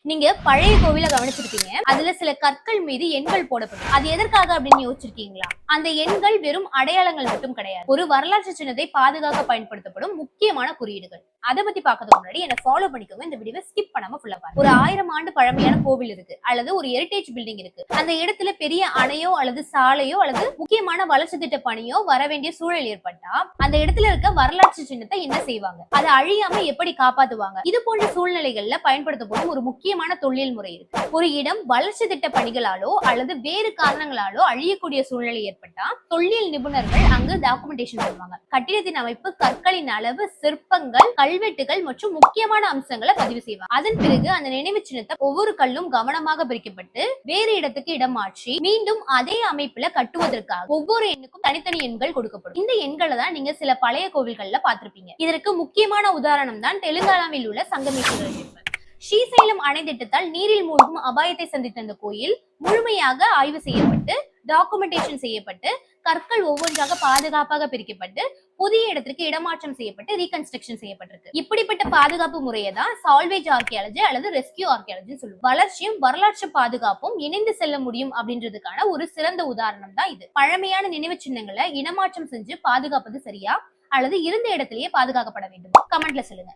நீங்க பழைய கோவில கவனிச்சிருப்பீங்க. அதுல சில கற்கள் மீது எண்கள் போடப்படும். அது எதற்காக அப்படின்னு யோசிச்சிருக்கீங்களா? அந்த எண்கள் வெறும் அடையாளங்கள் மட்டும் கிடையாது. ஒரு வரலாற்று சின்னத்தை பாதுகாக்க பயன்படுத்தப்படும் முக்கியமான குறியீடுகள். அதை பத்தி பார்க்கறதுக்கு முன்னாடி என்ன ஃபாலோ பண்ணிக்கோங்க. இந்த வீடியோவை ஸ்கிப் பண்ணாம ஃபுல்லா பாருங்க. ஒரு 1000 ஆண்டு பழமையான கோவில் இருக்கு, அல்லது ஒரு ஹெரிடேஜ் பில்டிங் இருக்கு. அந்த இடத்துல பெரிய அணையோ அல்லது சாலையோ அல்லது முக்கியமான வளர்ச்சி திட்ட பணியோ வர வேண்டிய சூழல் ஏற்பட்டா அந்த இடத்துல இருக்க வரலாற்று சின்னத்தை என்ன செய்வாங்க? அதை அழியாம எப்படி காப்பாத்துவாங்க? இது போன்ற சூழ்நிலைகள்ல பயன்படுத்தப்படும் ஒரு முக்கியமான தொழில் முறை இருக்கு. ஒரு இடம் வளர்ச்சி திட்ட பணிகளாலோ அல்லது வேறு காரணங்களாலோ அழியக்கூடிய சூழ்நிலை ஏற்பட்டா தொல்லியல் நிபுணர்கள் அங்கு டாக்குமெண்டேஷன் பண்ணுவாங்க. கட்டிடத்தின் அமைப்பு, கற்களின் அளவு, சிற்பங்கள், கல்வெட்டுகள் மற்றும் முக்கியமான அம்சங்களை பதிவு செய்வாங்க. அதன் பிறகு அந்த நினைவு சின்னத்தை ஒவ்வொரு கல்லும் கவனமாக பிரிக்கப்பட்டு வேறு இடத்துக்கு இடம் மாற்றி மீண்டும் அதே அமைப்புல கட்டுவதற்காக ஒவ்வொரு எண்ணுக்கும் தனித்தனி எண்கள் கொடுக்கப்படும். இந்த எண்களை தான் நீங்க சில பழைய கோவில்கள்ல பார்த்திருப்பீங்க. இதற்கு முக்கியமான உதாரணம் தான் தெலுங்கானாவில் உள்ள சங்கமேஸ்வரர் டெம்பிள். ஸ்ரீசைலம் அணை திட்டத்தால் நீரில் மூழ்கும் அபாயத்தை சந்தித்த இந்த கோயில் முழுமையாக ஆய்வு செய்யப்பட்டு டாக்குமெண்டேஷன் செய்யப்பட்டு கற்கள் ஒவ்வொன்றாக பாதுகாப்பாக பிரிக்கப்பட்டு புதிய இடத்திற்கு இடமாற்றம் செய்யப்பட்டு ரீகன்ஸ்ட்ரக்ஷன் செய்யப்பட்டிருக்கு. இப்படிப்பட்ட பாதுகாப்பு முறையை தான் சால்வேஜ் ஆர்கியாலஜி அல்லது ரெஸ்கியூ ஆர்கியாலஜி சொல்லுவோம். வளர்ச்சியும் வரலாற்று பாதுகாப்பும் இணைந்து செல்ல முடியும் அப்படின்றதுக்கான ஒரு சிறந்த உதாரணம் தான் இது. பழமையான நினைவு சின்னங்களை இடமாற்றம் செஞ்சு பாதுகாப்பது சரியா அல்லது இருந்த இடத்திலேயே பாதுகாக்கப்பட வேண்டும்? கமெண்ட்ல சொல்லுங்க.